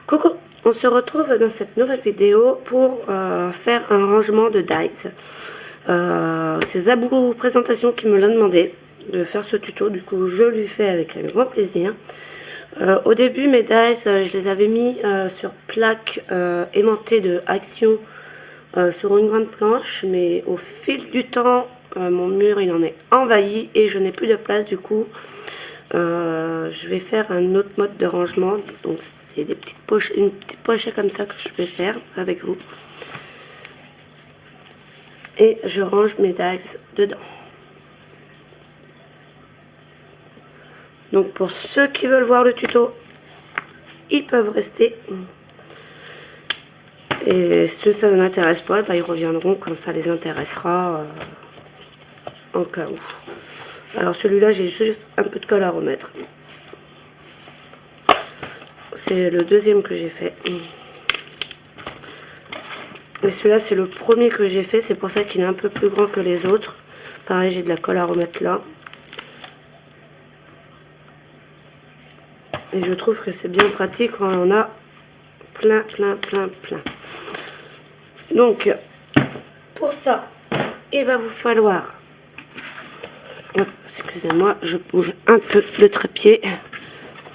Coucou, on se retrouve dans cette nouvelle vidéo pour faire un rangement de dies. C'est Zabou Présentation qui me l'a demandé de faire ce tuto, du coup je lui fais avec un grand plaisir. Au début mes dies, je les avais mis sur plaque aimantée de Action sur une grande planche, mais au fil du temps mon mur il en est envahi et je n'ai plus de place. Du coup je vais faire un autre mode de rangement, donc c'est des petites poches, une petite pochette comme ça que je vais faire avec vous, et je range mes dies dedans. Donc pour ceux qui veulent voir le tuto, ils peuvent rester, et ceux ça n'intéresse pas, bah, ils reviendront quand ça les intéressera, en cas où. Alors celui-là j'ai juste un peu de colle à remettre. C'est le deuxième que j'ai fait. Et celui-là, c'est le premier que j'ai fait. C'est pour ça qu'il est un peu plus grand que les autres. Pareil, j'ai de la colle à remettre là. Et je trouve que c'est bien pratique quand on en a plein. Donc, pour ça, il va vous falloir... Excusez-moi, je bouge un peu le trépied.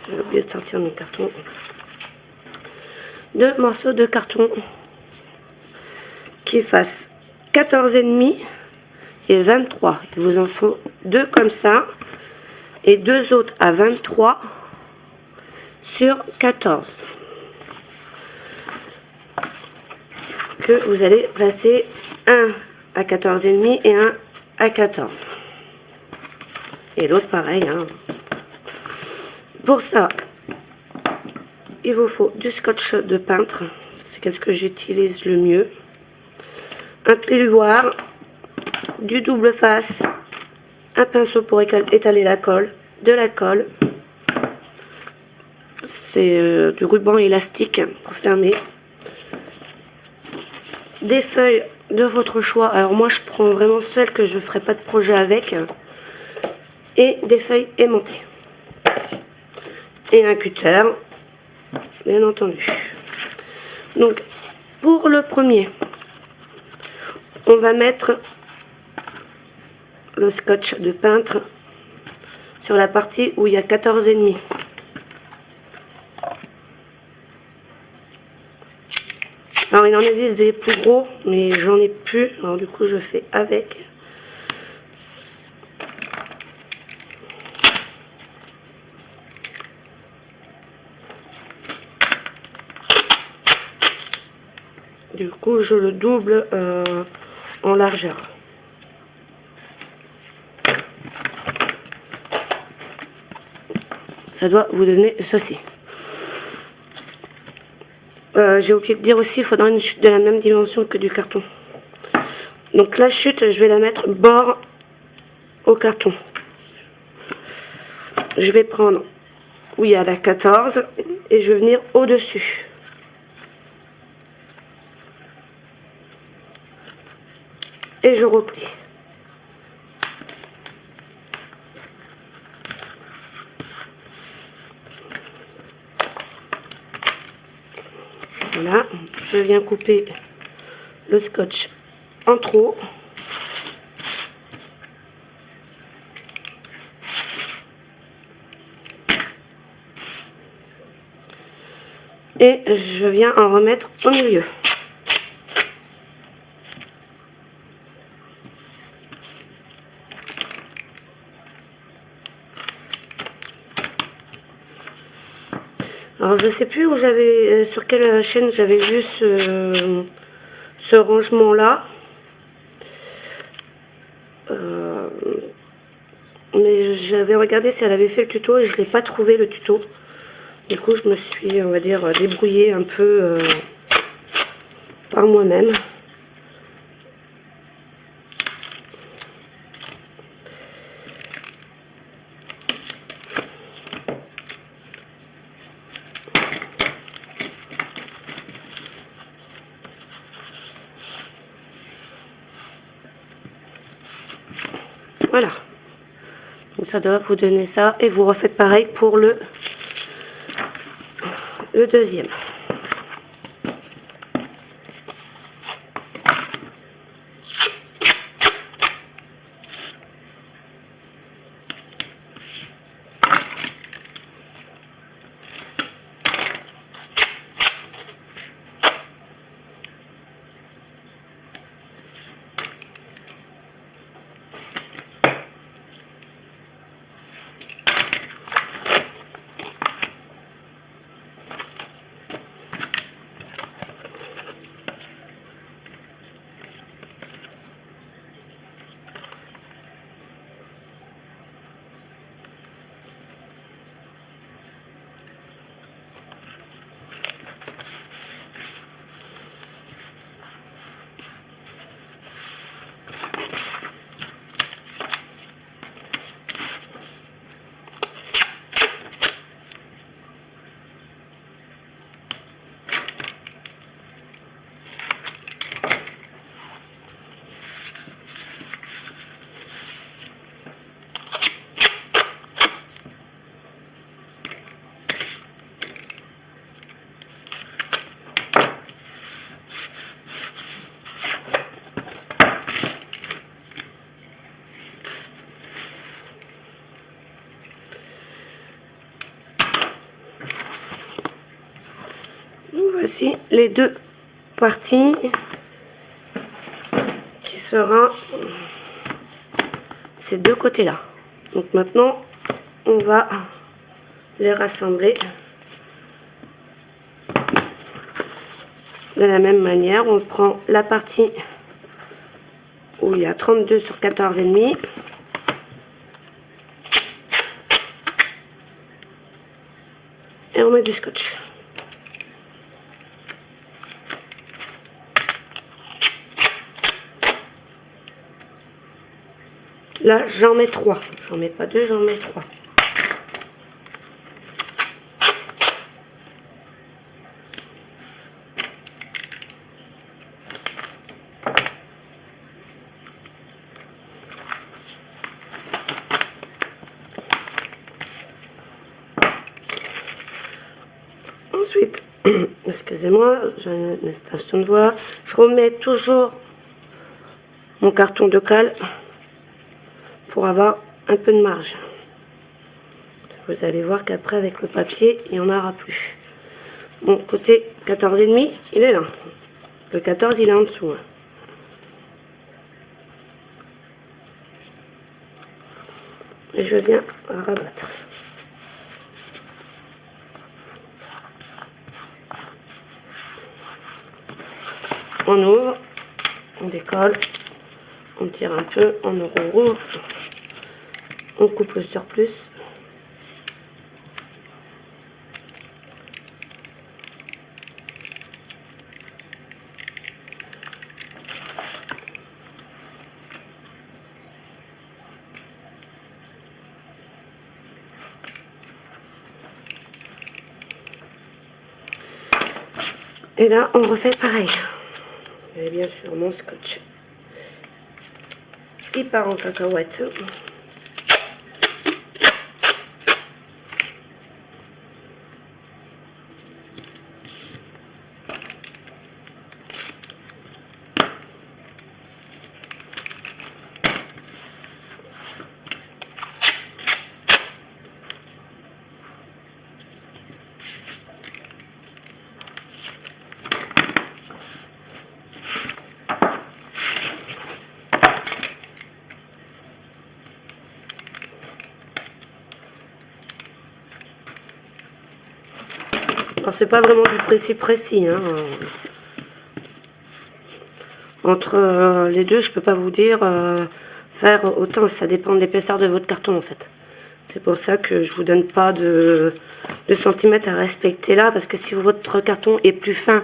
J'ai oublié de sortir mon carton. 2 morceaux de carton qui fassent 14,5 et 23. Il vous en faut 2 comme ça et 2 autres à 23 sur 14 que vous allez placer, un à 14,5 et un à 14, et l'autre pareil, hein. Pour ça il vous faut du scotch de peintre, c'est ce que j'utilise le mieux, un peignoir, du double face, un pinceau pour étaler la colle, de la colle, c'est du ruban élastique pour fermer, des feuilles de votre choix. Alors moi je prends vraiment celles que je ne ferai pas de projet avec, et des feuilles aimantées, et un cutter bien entendu. Donc pour le premier, on va mettre le scotch de peintre sur la partie où il y a 14,5. Alors il en existe des plus gros, mais j'en ai plus, alors du coup je fais avec. Du coup je le double en largeur. Ça doit vous donner ceci. J'ai oublié de dire aussi, il faudra une chute de la même dimension que du carton. Donc la chute, je vais la mettre bord au carton. Je vais prendre où il y a la 14 et je vais venir au-dessus. Et je replie. Voilà, je viens couper le scotch en trop. Et je viens en remettre au milieu. Alors je sais plus où j'avais, sur quelle chaîne j'avais vu ce rangement là, mais j'avais regardé si elle avait fait le tuto et je l'ai pas trouvé le tuto. Du coup je me suis, on va dire, débrouillée un peu par moi-même. Voilà, donc ça doit vous donner ça, et vous refaites pareil pour le deuxième. Donc voici les deux parties qui sera ces deux côtés là. Donc maintenant on va les rassembler de la même manière. On prend la partie où il y a 32 sur 14,5 et on met du scotch. Là j'en mets 3, j'en mets pas 2, j'en mets 3. Ensuite, excusez-moi, j'ai une station de voix. Je remets toujours mon carton de colle pour avoir un peu de marge. Vous allez voir qu'après, avec le papier, il n'y en aura plus. Mon côté 14,5, il est là. Le 14, il est en dessous. Et je viens rabattre. On ouvre, on décolle, on tire un peu, on rouvre, on coupe le surplus. Et là, on refait pareil. Et bien sûr, mon scotch, il part en cacahuète. Alors c'est pas vraiment du précis, hein. Entre les deux, je peux pas vous dire faire autant, ça dépend de l'épaisseur de votre carton en fait. C'est pour ça que je vous donne pas de centimètres à respecter là, parce que si votre carton est plus fin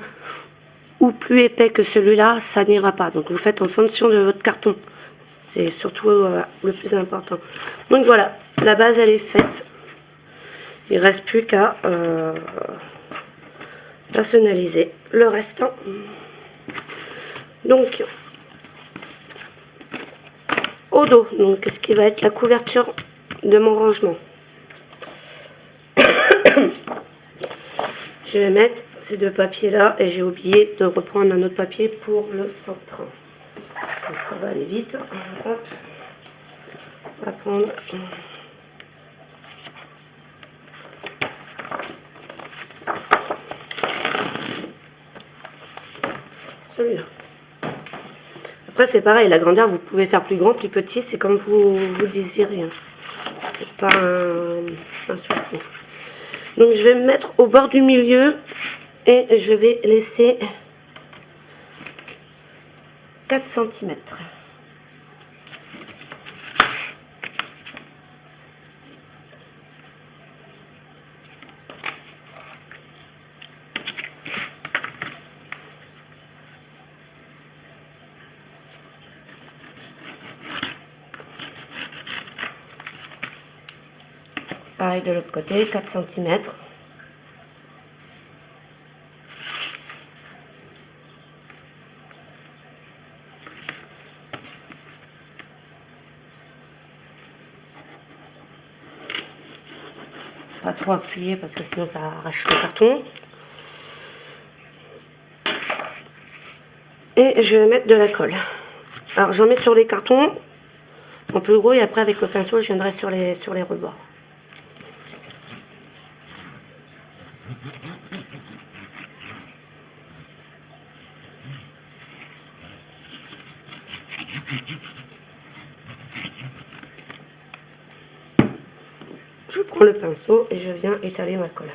ou plus épais que celui-là, ça n'ira pas. Donc vous faites en fonction de votre carton. C'est surtout le plus important. Donc voilà, la base elle est faite. Il ne reste plus qu'à personnaliser le restant. Donc au dos, donc ce qui va être la couverture de mon rangement. Je vais mettre ces deux papiers là et j'ai oublié de reprendre un autre papier pour le centre. Donc ça va aller vite. Hop. On va prendre celui-là. Après c'est pareil, la grandeur vous pouvez faire plus grand, plus petit, c'est comme vous désirez. C'est pas un souci. Donc je vais me mettre au bord du milieu et je vais laisser 4 cm. Pareil de l'autre côté, 4 cm. Pas trop appuyer parce que sinon ça arrache le carton. Et je vais mettre de la colle. Alors j'en mets sur les cartons en plus gros et après avec le pinceau je viendrai sur les rebords. Je prends le pinceau et je viens étaler ma colle.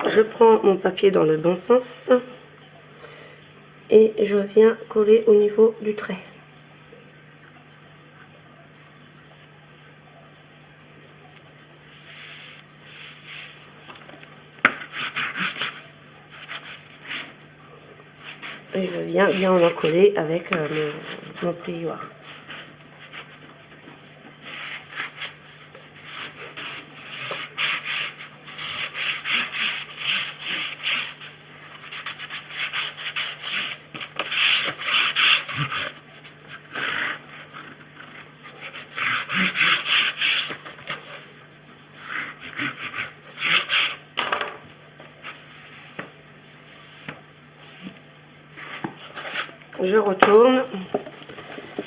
Je prends mon papier dans le bon sens et je viens coller au niveau du trait. Et je viens bien en coller avec mon plioir. Je retourne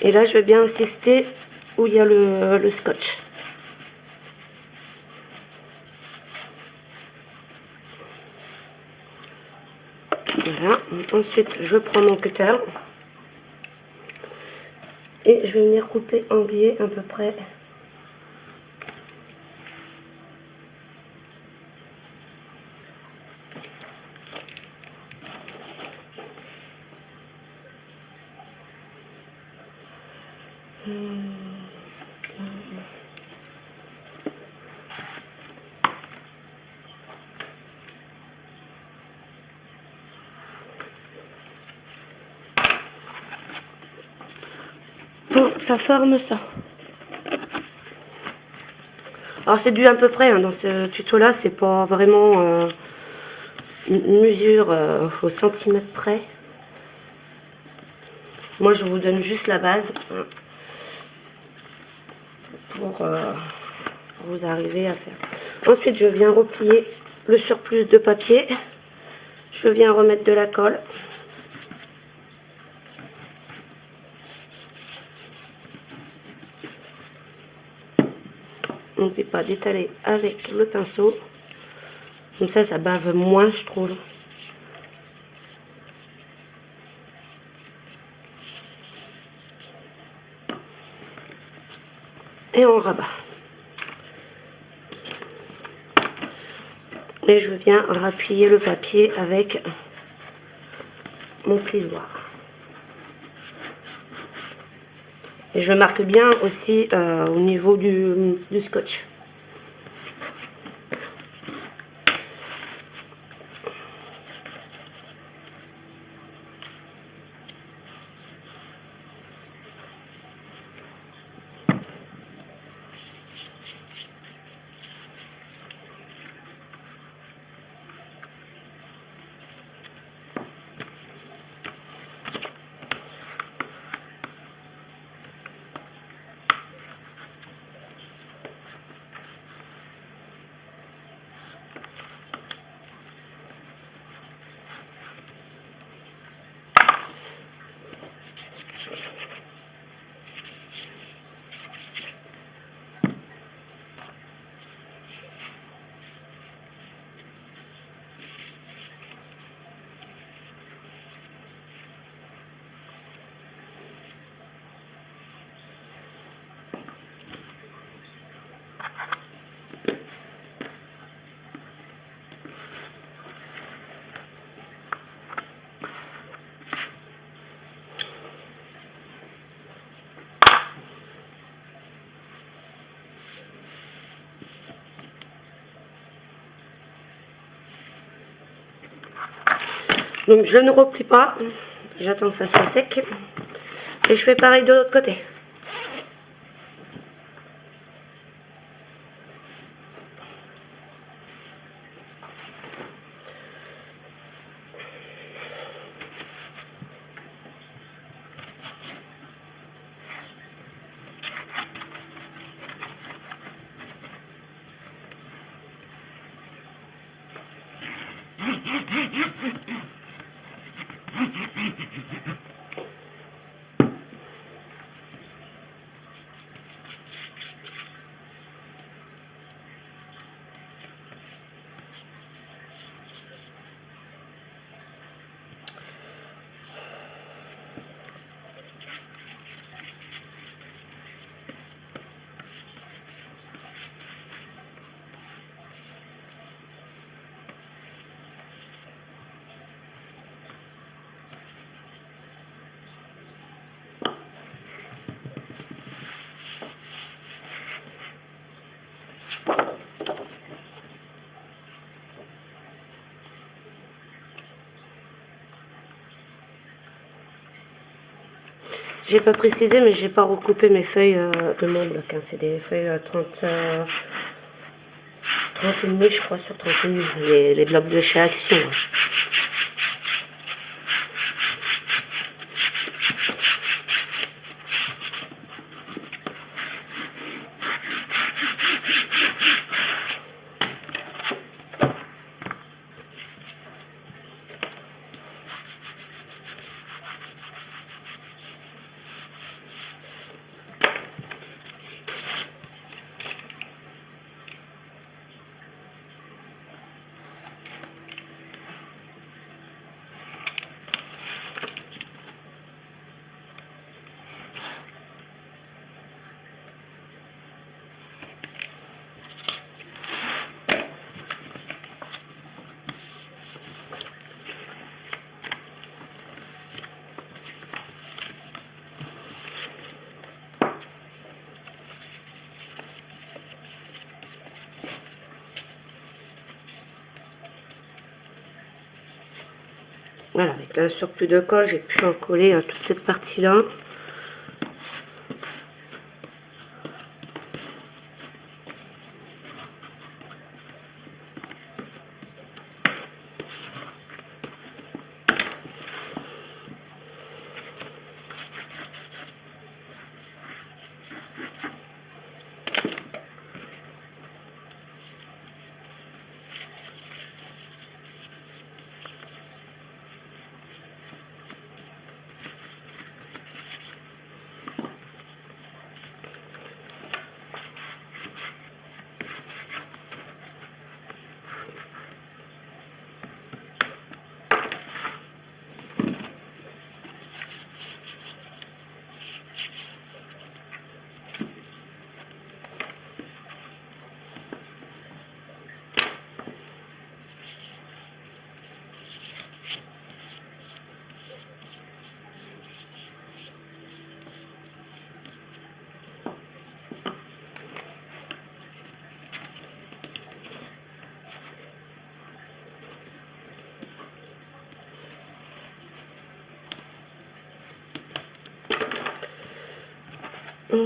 et là je vais bien insister où il y a le scotch. Voilà. Ensuite je prends mon cutter et je vais venir couper en biais à peu près. Bon, ça forme ça. Alors c'est dû à peu près, hein, dans ce tuto là, c'est pas vraiment une mesure au centimètre près. Moi je vous donne juste la base, hein, pour vous arriver à faire. Ensuite je viens replier le surplus de papier, je viens remettre de la colle. N'oublie pas d'étaler avec le pinceau, comme ça bave moins je trouve. Et on rabat. Et je viens rappuyer le papier avec mon plioir. Et je marque bien aussi au niveau du scotch. Donc je ne replie pas, j'attends que ça soit sec. Et je fais pareil de l'autre côté. J'ai pas précisé, mais j'ai pas recoupé mes feuilles de mon bloc. Hein. C'est des feuilles 30,5 je crois sur 30,5. Les blocs de chez Action. Hein. Voilà, avec un surplus de colle, j'ai pu en coller toute cette partie-là.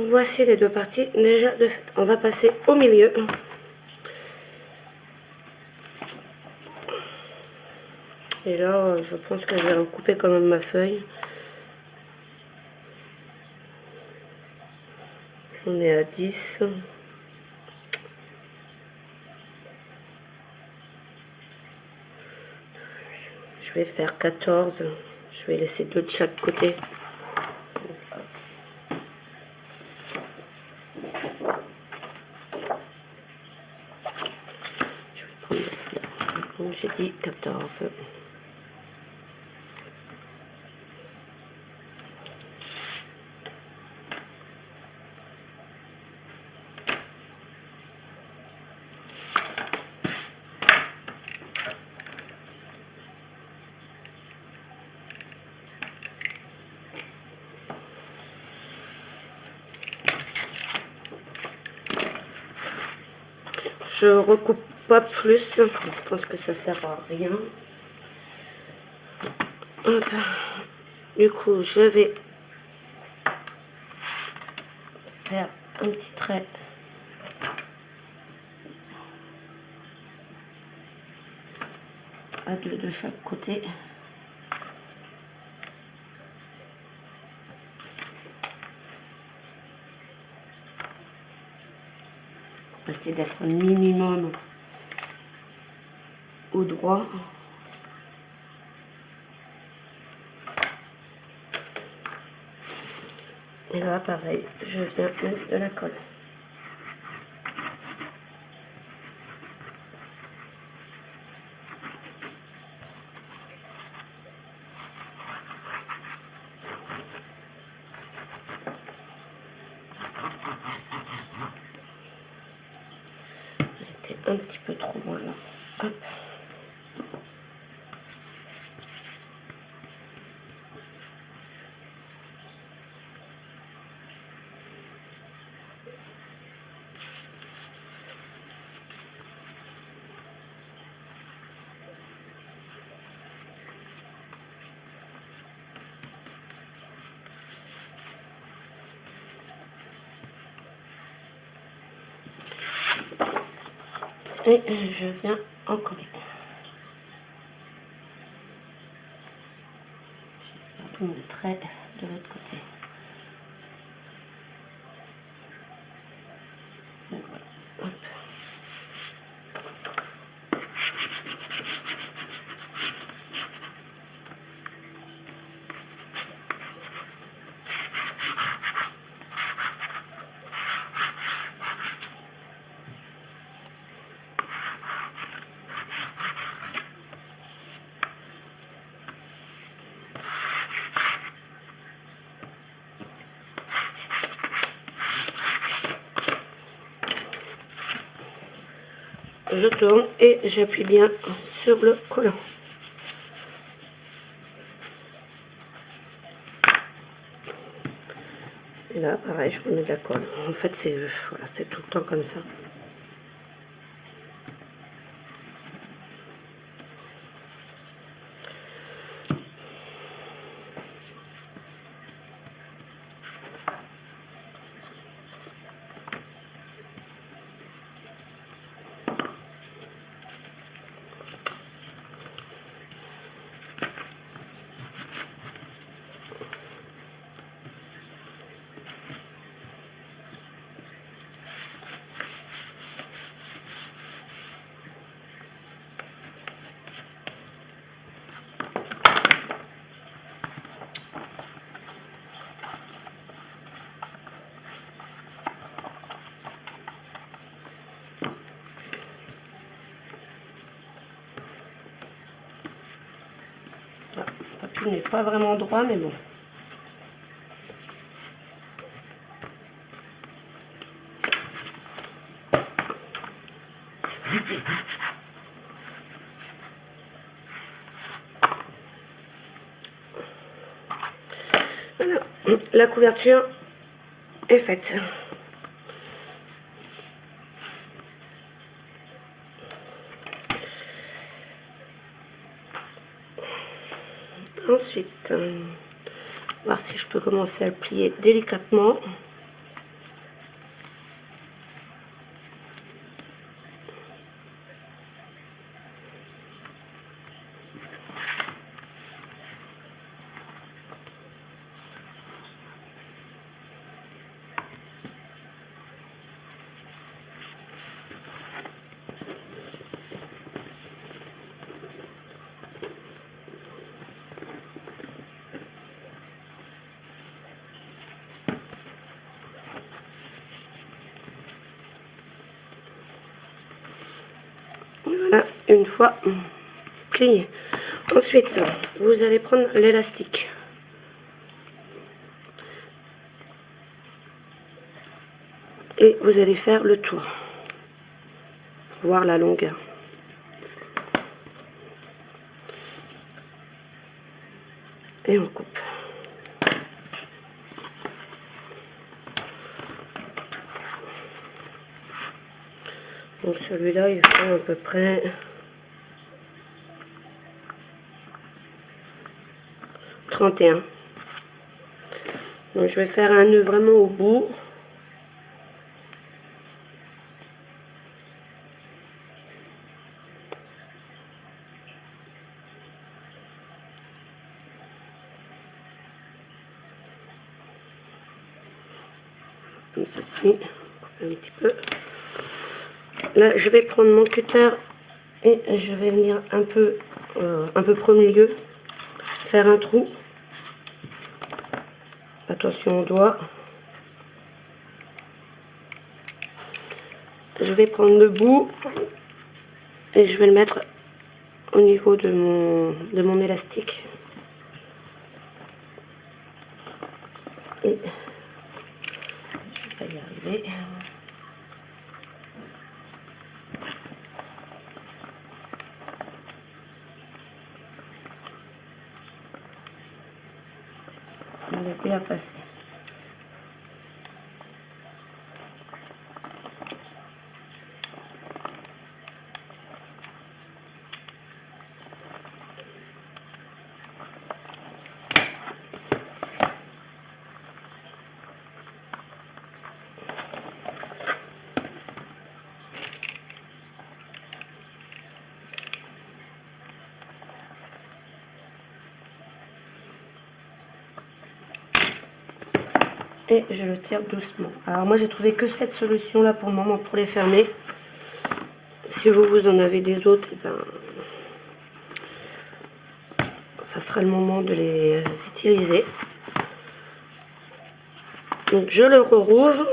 Voici les deux parties déjà de fait. On va passer au milieu. Et là, je pense que je vais recouper quand même ma feuille. On est à 10. Je vais faire 14. Je vais laisser 2 de chaque côté. Je vais prendre le fleur. Donc j'ai dit 14. Je recoupe pas plus, je pense que ça sert à rien. Hop. Du coup, je vais faire un petit trait à 2 de chaque côté. Pour essayer d'être un minimum au droit. Et là, pareil, je viens mettre de la colle. J'étais un petit peu trop loin là. Hop. Et je viens en coller. J'ai perdu mon trait de l'autre côté. Donc voilà. Hop. Je tourne et j'appuie bien sur le collant. Et là, pareil, je remets de la colle. En fait, c'est voilà, c'est tout le temps comme ça. Voilà, le papier n'est pas vraiment droit, mais bon. Voilà, la couverture est faite. Ensuite, voir si je peux commencer à le plier délicatement. Voilà, une fois plié. Ensuite, vous allez prendre l'élastique. Et vous allez faire le tour. Voir la longueur. Et on coupe. Donc celui-là, il faut à peu près 31. Donc je vais faire un nœud vraiment au bout. Comme ceci, un petit peu. Là, je vais prendre mon cutter et je vais venir un peu au milieu, faire un trou. Attention au doigt. Je vais prendre le bout et je vais le mettre au niveau de mon élastique. Et je vais y arriver. On est bien passé. et je le tire doucement. Alors moi j'ai trouvé que cette solution là pour le moment pour les fermer. Si vous en avez des autres, et ben, ça sera le moment de les utiliser. Donc je le rouvre.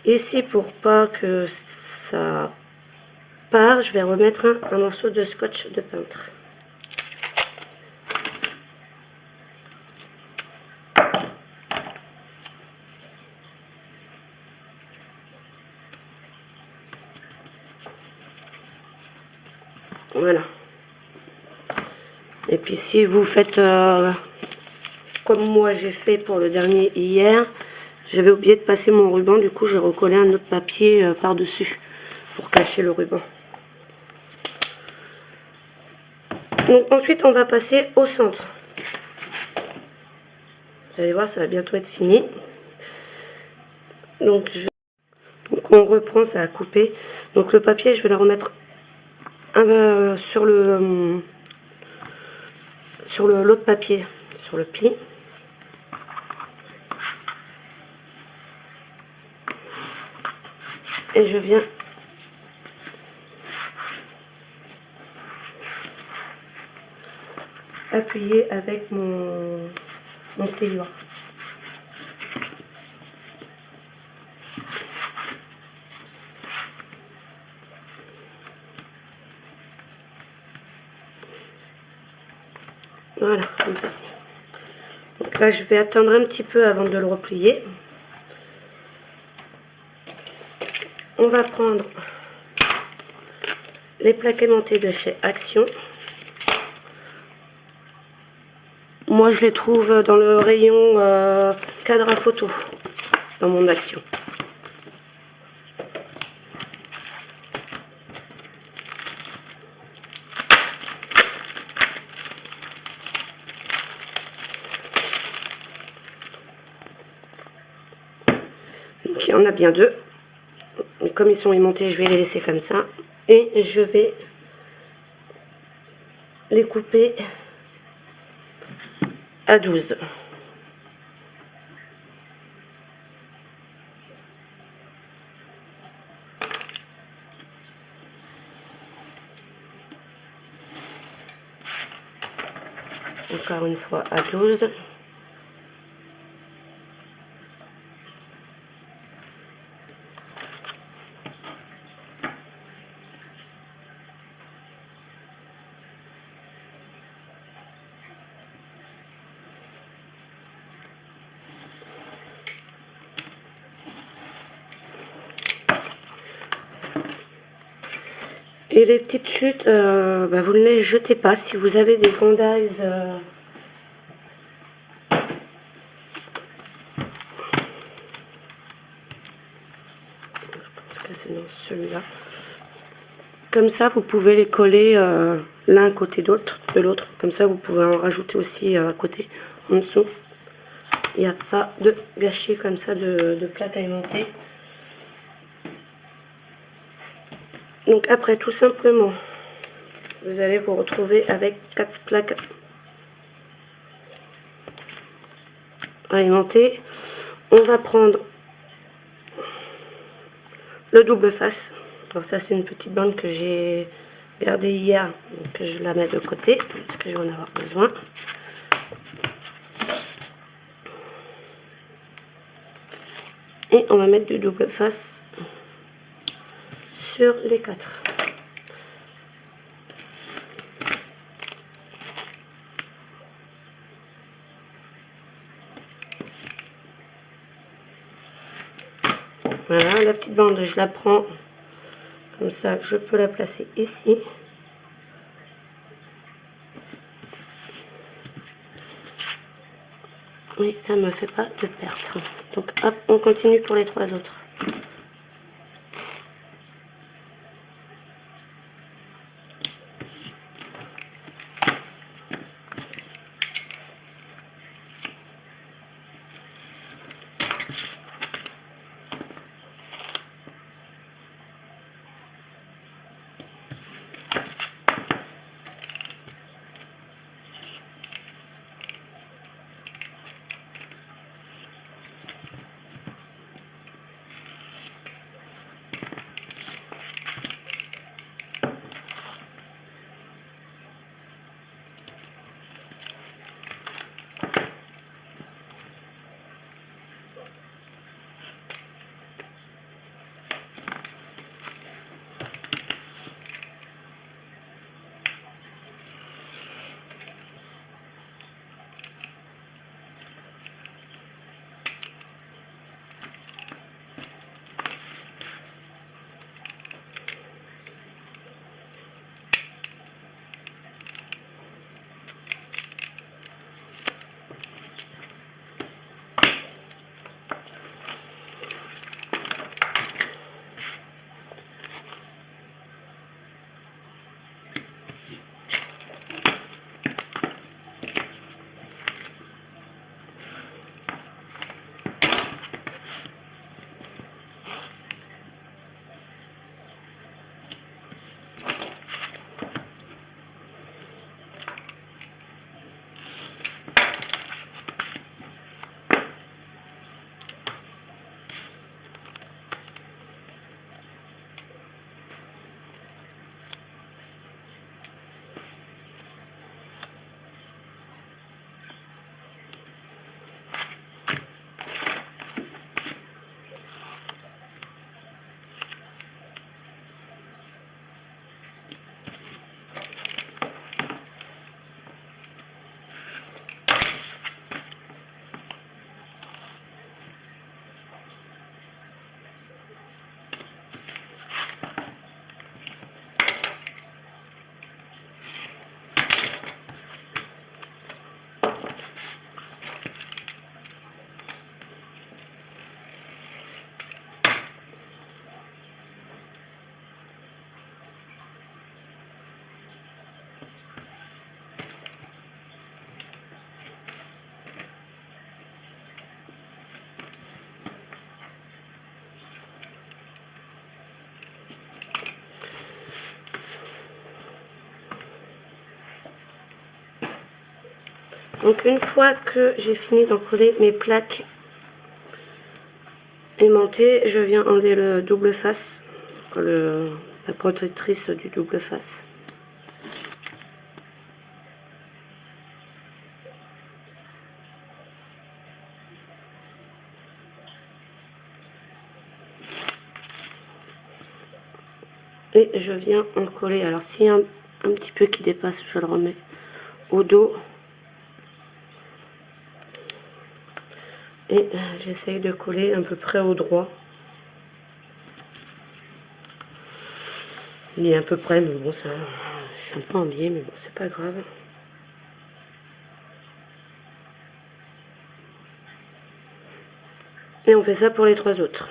Ici, pour pas que ça part, je vais remettre un morceau de scotch de peintre. Voilà. Et puis si vous faites comme moi j'ai fait pour le dernier hier, j'avais oublié de passer mon ruban, du coup j'ai recollé un autre papier par-dessus pour cacher le ruban. Donc ensuite on va passer au centre. Vous allez voir, ça va bientôt être fini. Donc, on reprend, ça a coupé. Donc le papier, je vais le remettre sur l'autre papier, sur le pli. Et je viens appuyer avec mon plioir. Voilà, comme ceci. Donc là, je vais attendre un petit peu avant de le replier. On va prendre les plaques aimantées de chez Action. Moi, je les trouve dans le rayon cadre à photo, dans mon Action. Donc, il y en a bien deux. Et comme ils sont aimantés, je vais les laisser comme ça. Et je vais les couper à 12. Encore une fois à 12. Et les petites chutes, vous ne les jetez pas. Si vous avez des Grandize, je pense que c'est dans celui-là. Comme ça, vous pouvez les coller l'un côté de l'autre. Comme ça, vous pouvez en rajouter aussi à côté, en dessous. Il n'y a pas de gâchis comme ça de plaques alimentées. Donc après, tout simplement, vous allez vous retrouver avec 4 plaques alimentées. On va prendre le double face. Alors ça, c'est une petite bande que j'ai gardée hier, donc je la mets de côté parce que je vais en avoir besoin. Et on va mettre du double face sur les 4. Voilà, la petite bande, je la prends comme ça, je peux la placer ici. Oui, ça ne me fait pas de perte. Donc hop, on continue pour les 3 autres. Donc une fois que j'ai fini d'encoller mes plaques aimantées, je viens enlever le double face, la protectrice du double face. Et je viens en coller. Alors s'il y a un petit peu qui dépasse, je le remets au dos. Et j'essaye de coller à peu près au droit. Il est à peu près, mais bon, ça, je suis un peu embêtée, mais bon, c'est pas grave. Et on fait ça pour les 3 autres.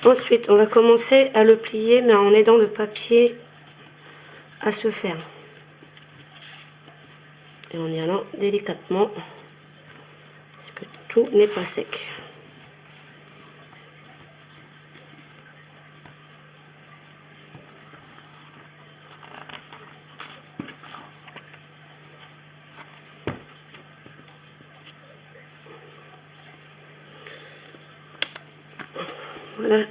Ensuite, on va commencer à le plier, mais en aidant le papier à se faire. Et en y allant délicatement, parce que tout n'est pas sec. Voilà,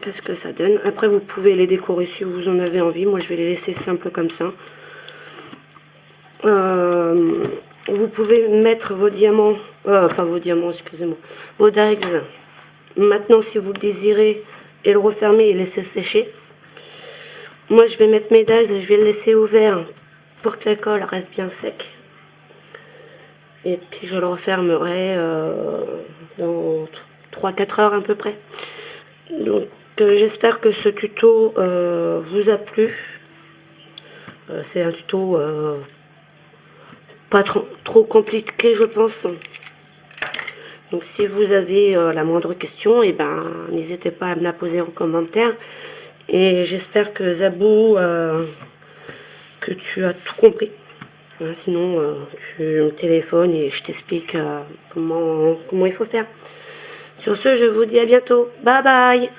qu'est-ce que ça donne. Après, vous pouvez les décorer si vous en avez envie. Moi, je vais les laisser simples comme ça. Vous pouvez mettre vos diamants, pas vos diamants, excusez-moi, vos dies maintenant si vous le désirez et le refermer et laisser sécher. Moi, je vais mettre mes dies et je vais le laisser ouvert pour que la colle reste bien sec. Et puis, je le refermerai dans 3-4 heures à peu près. Donc j'espère que ce tuto vous a plu. C'est un tuto pas trop compliqué, je pense. Donc si vous avez la moindre question, et ben n'hésitez pas à me la poser en commentaire. Et j'espère que Zabou, que tu as tout compris. Hein, sinon tu me téléphones et je t'explique comment il faut faire. Sur ce, je vous dis à bientôt. Bye bye.